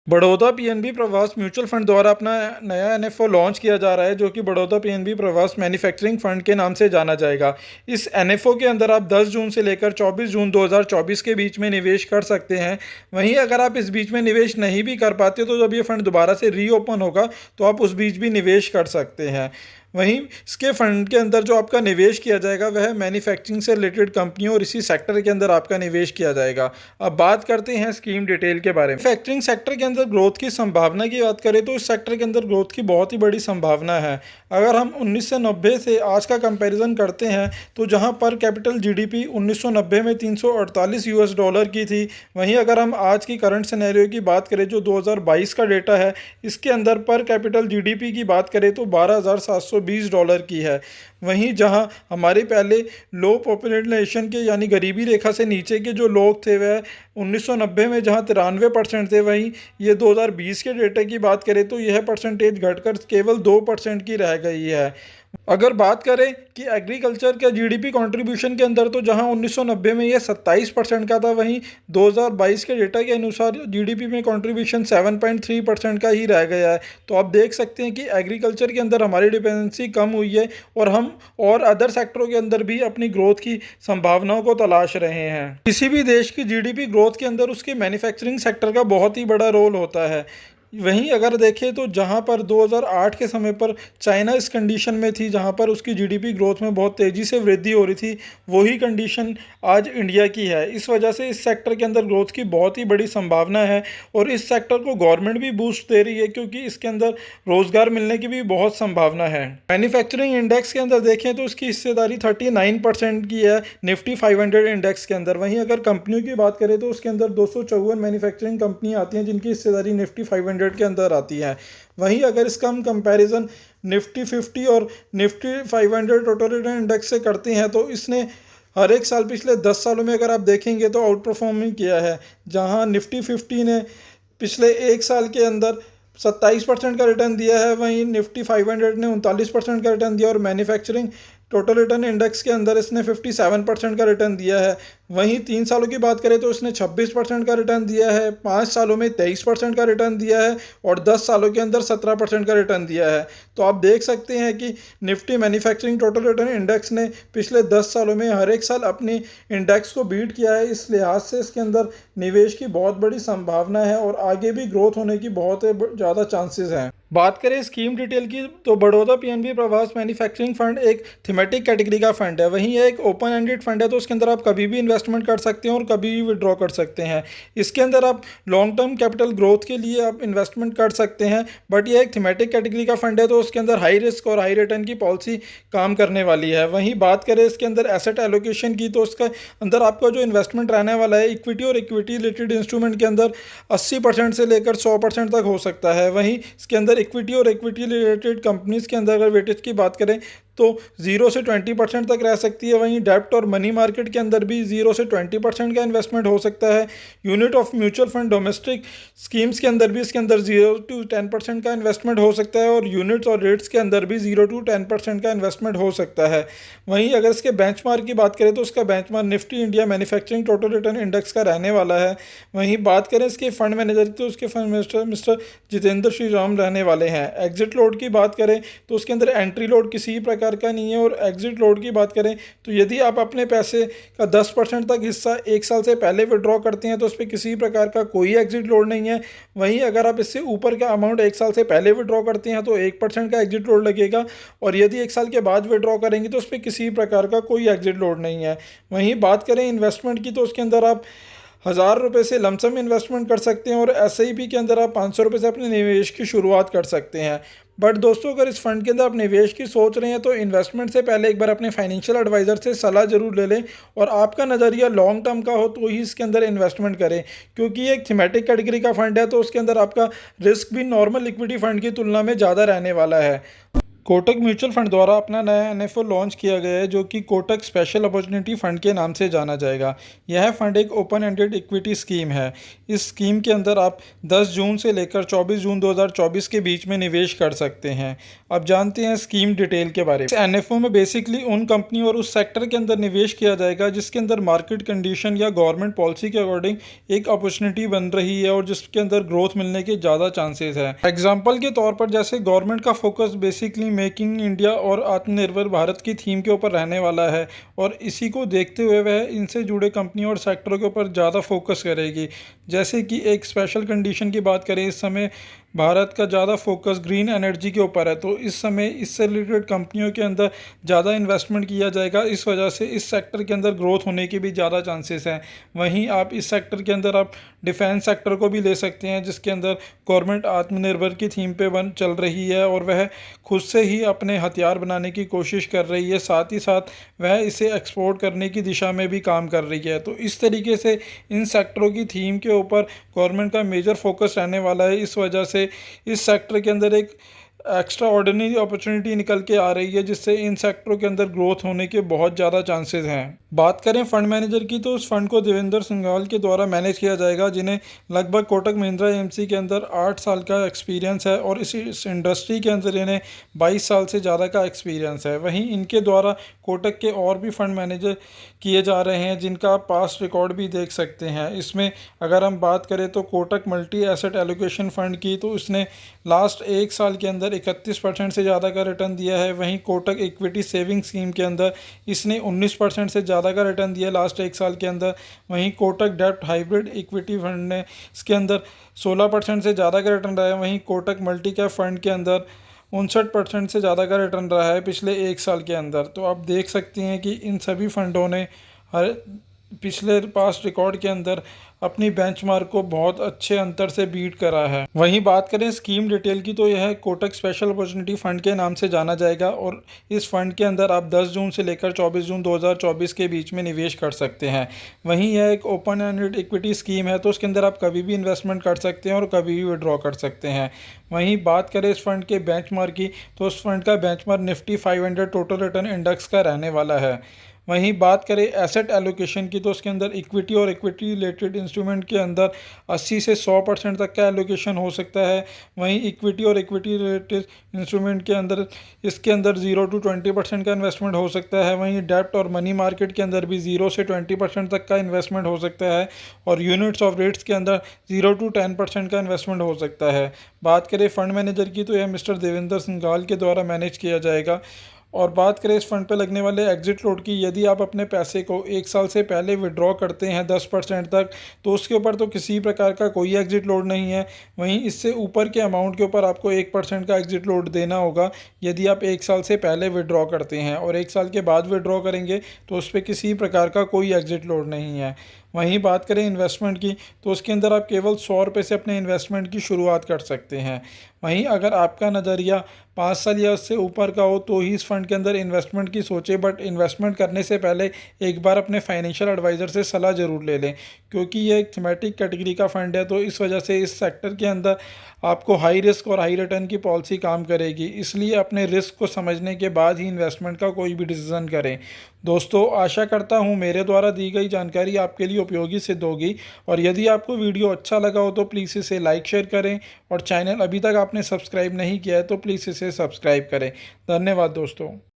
Baroda PNB प्रवास mutual fund द्वारा अपना नया एनएफओ लॉन्च किया जा रहा है, जो कि बड़ौदा पीएनबी प्रवास मैन्युफैक्चरिंग फंड के नाम से जाना जाएगा। इस एनएफओ के अंदर आप 10 जून से लेकर 24 जून 2024 के बीच में निवेश कर सकते हैं। वहीं अगर आप इस बीच में निवेश नहीं भी कर पाते तो जब ये फंड दोबारा से रीओपन होगा तो आप उस बीच भी निवेश कर सकते हैं। वहीं इसके फंड के अंदर जो आपका निवेश किया जाएगा वह मैन्युफैक्चरिंग से रिलेटेड कंपनियों और इसी सेक्टर के अंदर आपका निवेश किया जाएगा। अब बात करते हैं स्कीम डिटेल के बारे में। मैन्युफैक्चरिंग सेक्टर के अंदर ग्रोथ की संभावना की बात करें तो इस सेक्टर के अंदर ग्रोथ की बहुत ही बड़ी संभावना है। अगर हम 1990 से आज का कंपैरिजन करते हैं तो जहां पर कैपिटल जीडीपी 1990 में $348 की थी, वहीं अगर हम आज की करंट सिनेरियो की बात करें जो 2022 का डेटा है, इसके अंदर पर कैपिटल जीडीपी की बात करें तो $12,720 की है। वहीं जहां हमारे पहले लो पॉपुलेशन के यानी गरीबी रेखा से नीचे के जो लोग थे वह 1990 में जहां 93% थे, वहीं ये 2020 के डेटा की बात करें तो यह परसेंटेज घटकर केवल 2% की रह गई है। अगर बात करें कि एग्रीकल्चर के जीडीपी कंट्रीब्यूशन के अंदर तो जहां 1990 में यह 27% का था, वहीं 2022 के डेटा के अनुसार जीडीपी में कंट्रीब्यूशन 7.3% का ही रह गया है। तो आप देख सकते हैं कि एग्रीकल्चर के अंदर हमारी डिपेंडेंसी कम हुई है और हम और अदर सेक्टरों के अंदर भी अपनी ग्रोथ की संभावनाओं को तलाश रहे हैं। किसी भी देश की जीडीपी ग्रोथ के अंदर उसके मैन्युफैक्चरिंग सेक्टर का बहुत ही बड़ा रोल होता है। वहीं अगर देखें तो जहां पर 2008 के समय पर चाइना इस कंडीशन में थी जहां पर उसकी जीडीपी ग्रोथ में बहुत तेज़ी से वृद्धि हो रही थी, वही कंडीशन आज इंडिया की है। इस वजह से इस सेक्टर के अंदर ग्रोथ की बहुत ही बड़ी संभावना है और इस सेक्टर को गवर्नमेंट भी बूस्ट दे रही है क्योंकि इसके अंदर रोज़गार मिलने की भी बहुत संभावना है। मैन्युफैक्चरिंग इंडेक्स के अंदर देखें तो इसकी हिस्सेदारी 39% की है निफ्टी 500 इंडेक्स के अंदर। वहीं अगर कंपनियों की बात करें तो उसके अंदर 254 मैन्युफैक्चरिंग कंपनियाँ आती हैं जिनकी हिस्सेदारी निफ्टी 500 के अंदर आती है। वहीं अगर इसका हम कंपैरिजन निफ्टी 50 और निफ्टी 500 टोटल रिटर्न इंडेक्स से करते हैं तो इसने हर एक साल पिछले 10 सालों में अगर आप देखेंगे तो आउट परफॉर्मिंग किया है। जहां निफ्टी 50 ने पिछले एक साल के अंदर 27% का रिटर्न दिया है, वहीं निफ्टी 500 ने 39% का रिटर्न दिया और मैन्युफैक्चरिंग टोटल रिटर्न इंडेक्स के अंदर इसने 57% का रिटर्न दिया है। वहीं 3 सालों की बात करें तो इसने 26% का रिटर्न दिया है, 5 सालों में 23% का रिटर्न दिया है और 10 सालों के अंदर 17% का रिटर्न दिया है। तो आप देख सकते हैं कि Nifty manufacturing total return index ने पिछले 10 सालों में हर एक साल अपनी इंडेक्स को बीट किया है। इस लिहाज से इसके अंदर निवेश की बहुत बड़ी संभावना है और आगे भी ग्रोथ होने की बहुत ज़्यादा चांसेस हैं। बात करें स्कीम डिटेल की तो बड़ौदा पीएनबी प्रवास मैन्युफैक्चरिंग फंड एक थीमेटिक कैटेगरी का फंड है। वहीं यह एक ओपन एंडेड फंड है तो उसके अंदर आप कभी भी इन्वेस्टमेंट कर सकते हैं और कभी भी विड्रॉ कर सकते हैं। इसके अंदर आप लॉन्ग टर्म कैपिटल ग्रोथ के लिए आप इन्वेस्टमेंट कर सकते हैं, बट यह एक थीमेटिक कैटेगरी का फंड है तो उसके अंदर हाई रिस्क और हाई रिटर्न की पॉलिसी काम करने वाली है। वहीं बात करें इसके अंदर एसेट एलोकेशन की तो उसका अंदर आपका जो इन्वेस्टमेंट रहने वाला है इक्विटी और इक्विटी रिलेटेड इंस्ट्रूमेंट के अंदर 80% से लेकर 100% तक हो सकता है। वहीं इसके अंदर इक्विटी और इक्विटी रिलेटेड कंपनीज के अंदर अगर वेटेज की बात करें तो 0 से 20% तक रह सकती है। वहीं डेब्ट और मनी मार्केट के अंदर भी 0 से 20% का इन्वेस्टमेंट हो सकता है। Unit of mutual fund domestic schemes के अंदर भी इसके अंदर 0 to 10% का इन्वेस्टमेंट हो सकता है और यूनिट्स और रेट्स के अंदर भी 0 to 10% का इन्वेस्टमेंट हो सकता है। वहीं अगर इसके बेंचमार्क की बात करें तो उसका benchmark Nifty India manufacturing total return index का रहने वाला है। वहीं बात करें इसके फंड मैनेजर तो उसके fund manager mister Jitendra Shri Ram रहने वाले हैं। एग्जिट लोड की बात करें तो उसके अंदर एंट्री लोड किसी प्रकार का नहीं है और एग्जिट लोड की बात करें तो यदि आप अपने पैसे का 10% तक हिस्सा एक साल से पहले विड्रॉ करते हैं तो उस पर किसी प्रकार का कोई एग्जिट लोड नहीं है। वहीं अगर आप इससे ऊपर का अमाउंट एक साल से पहले विड्रॉ करते हैं तो 1% का एग्जिट लोड लगेगा और यदि एक साल के बाद विड्रॉ करेंगे तो उस पर किसी प्रकार का कोई एग्जिट लोड नहीं है। वहीं बात करें इन्वेस्टमेंट की तो उसके अंदर आप 1000 रुपये से लमसम इन्वेस्टमेंट कर सकते हैं और एसआईपी के अंदर आप 500 रुपये से अपने निवेश की शुरुआत कर सकते हैं। बट दोस्तों अगर इस फंड के अंदर आप निवेश की सोच रहे हैं तो इन्वेस्टमेंट से पहले एक बार अपने फाइनेंशियल एडवाइज़र से सलाह जरूर ले लें और आपका नज़रिया लॉन्ग टर्म का हो तो ही इसके अंदर इन्वेस्टमेंट करें, क्योंकि ये एक थीमेटिक कैटेगरी का फंड है तो उसके अंदर आपका रिस्क भी नॉर्मल इक्विटी फंड की तुलना में ज़्यादा रहने वाला है। कोटक म्यूचुअल फंड द्वारा अपना नया एनएफओ लॉन्च किया गया है जो कि कोटक स्पेशल अपॉर्चुनिटी फंड के नाम से जाना जाएगा। यह फंड एक ओपन एंडेड इक्विटी स्कीम है। इस स्कीम के अंदर आप 10 जून से लेकर 24 जून 2024 के बीच में निवेश कर सकते हैं। अब जानते हैं स्कीम डिटेल के बारे में। इस एनएफओ में बेसिकली उन कंपनी और उस सेक्टर के अंदर निवेश किया जाएगा जिसके अंदर मार्केट कंडीशन या गवर्नमेंट पॉलिसी के अकॉर्डिंग एक अपॉर्चुनिटी बन रही है और जिसके अंदर ग्रोथ मिलने के ज़्यादा चांसेस है। एग्जाम्पल के तौर पर जैसे गवर्नमेंट का फोकस बेसिकली मेकिंग इंडिया और आत्मनिर्भर भारत की थीम के ऊपर रहने वाला है और इसी को देखते हुए वह इनसे जुड़े कंपनियों और सेक्टरों के ऊपर ज़्यादा फोकस करेगी। जैसे कि एक स्पेशल कंडीशन की बात करें, इस समय भारत का ज़्यादा फोकस ग्रीन एनर्जी के ऊपर है, तो इस समय इससे रिलेटेड कंपनियों के अंदर ज़्यादा इन्वेस्टमेंट किया जाएगा। इस वजह से इस सेक्टर के अंदर ग्रोथ होने के भी ज़्यादा चांसेस हैं। वहीं आप इस सेक्टर के अंदर आप डिफेंस सेक्टर को भी ले सकते हैं जिसके अंदर गवर्नमेंट आत्मनिर्भर की थीम पे चल रही है और वह खुद से ही अपने हथियार बनाने की कोशिश कर रही है, साथ ही साथ वह इसे एक्सपोर्ट करने की दिशा में भी काम कर रही है। तो इस तरीके से इन सेक्टरों की थीम के ऊपर गवर्नमेंट का मेजर फोकस रहने वाला है। इस वजह से इस सेक्टर के अंदर एक एक्स्ट्रा ऑर्डिनरी अपॉर्चुनिटी निकल के आ रही है जिससे इन सेक्टरों के अंदर ग्रोथ होने के बहुत ज़्यादा चांसेस हैं। बात करें फंड मैनेजर की, तो उस फंड को देवेंद्र सिंघाल के द्वारा मैनेज किया जाएगा जिन्हें लगभग कोटक महिंद्रा एएमसी के अंदर 8 साल का एक्सपीरियंस है और इस इंडस्ट्री के अंदर इन्हें 22 साल से ज़्यादा का एक्सपीरियंस है। वहीं इनके द्वारा कोटक के और भी फंड मैनेजर किए जा रहे हैं जिनका आप पास्ट रिकॉर्ड भी देख सकते हैं। इसमें अगर हम बात करें तो Kotak multi asset allocation fund की, तो इसने लास्ट 1 साल के अंदर 31% से ज़्यादा का रिटर्न दिया है। वहीं कोटक इक्विटी सेविंग स्कीम के अंदर इसने 19% से ज़्यादा का रिटर्न दिया लास्ट 1 साल के अंदर। वहीं कोटक डेब्ट हाइब्रिड इक्विटी फंड ने इसके अंदर 16% से ज़्यादा का रिटर्न रहा है। वहीं कोटक मल्टी कैप फंड के अंदर 59% से ज़्यादा का रिटर्न रहा है पिछले 1 साल के अंदर। तो आप देख सकते हैं कि इन सभी फंडों ने हर पिछले पास्ट रिकॉर्ड के अंदर अपनी बेंचमार्क को बहुत अच्छे अंतर से बीट करा है। वहीं बात करें स्कीम डिटेल की, तो यह कोटक स्पेशल अपॉर्चुनिटी फंड के नाम से जाना जाएगा और इस फंड के अंदर आप 10 जून से लेकर 24 जून 2024 के बीच में निवेश कर सकते हैं। वहीं यह एक ओपन एंडेड इक्विटी स्कीम है, तो उसके अंदर आप कभी भी इन्वेस्टमेंट कर सकते हैं और कभी भी विड्रॉ कर सकते हैं। वहीं बात करें इस फंड के बेंचमार्क की, तो उस फंड का benchmark Nifty 500 total return index का रहने वाला है। वहीं बात करें एसेट एलोकेशन की, तो उसके अंदर इक्विटी और इक्विटी रिलेटेड इंस्ट्रूमेंट के अंदर 80 से 100% तक का एलोकेशन हो सकता है। वहीं इक्विटी और इक्विटी रिलेटेड इंस्ट्रूमेंट के अंदर इसके अंदर 0 to 20% का इन्वेस्टमेंट हो सकता है। वहीं डेब्ट और मनी मार्केट के अंदर भी 0 से 20% तक का इन्वेस्टमेंट हो सकता है और यूनिट्स ऑफ रेट्स के अंदर 0 to 10% का इन्वेस्टमेंट हो सकता है। बात करें फंड मैनेजर की, तो यह मिस्टर देवेंद्र सिंघाल के द्वारा मैनेज किया जाएगा। और बात करें इस फंड पे लगने वाले एग्जिट लोड की, यदि आप अपने पैसे को 1 साल से पहले विड्रॉ करते हैं 10% तक, तो उसके ऊपर तो किसी प्रकार का कोई एग्जिट लोड नहीं है। वहीं इससे ऊपर के अमाउंट के ऊपर आपको 1% का एग्जिट लोड देना होगा यदि आप 1 साल से पहले विड्रॉ करते हैं, और 1 साल के बाद विड्रॉ करेंगे तो उस पर किसी प्रकार का कोई एग्जिट लोड नहीं है। वहीं बात करें इन्वेस्टमेंट की, तो उसके अंदर आप केवल 100 रुपये से अपने इन्वेस्टमेंट की शुरुआत कर सकते हैं। वहीं अगर आपका नज़रिया 5 साल या उससे ऊपर का हो तो ही इस फंड के अंदर इन्वेस्टमेंट की सोचें, बट इन्वेस्टमेंट करने से पहले एक बार अपने फाइनेंशियल एडवाइज़र से सलाह ज़रूर ले लें, क्योंकि ये एक थीमेटिक कैटेगरी का फ़ंड है। तो इस वजह से इस सेक्टर के अंदर आपको हाई रिस्क और हाई रिटर्न की पॉलिसी काम करेगी, इसलिए अपने रिस्क को समझने के बाद ही इन्वेस्टमेंट का कोई भी डिसीज़न करें। दोस्तों, आशा करता हूँ मेरे द्वारा दी गई जानकारी आपके लिए उपयोगी सिद्ध होगी, और यदि आपको वीडियो अच्छा लगा हो तो प्लीज़ इसे लाइक शेयर करें, और चैनल अभी तक आपने सब्सक्राइब नहीं किया है तो प्लीज़ इसे सब्सक्राइब करें। धन्यवाद दोस्तों।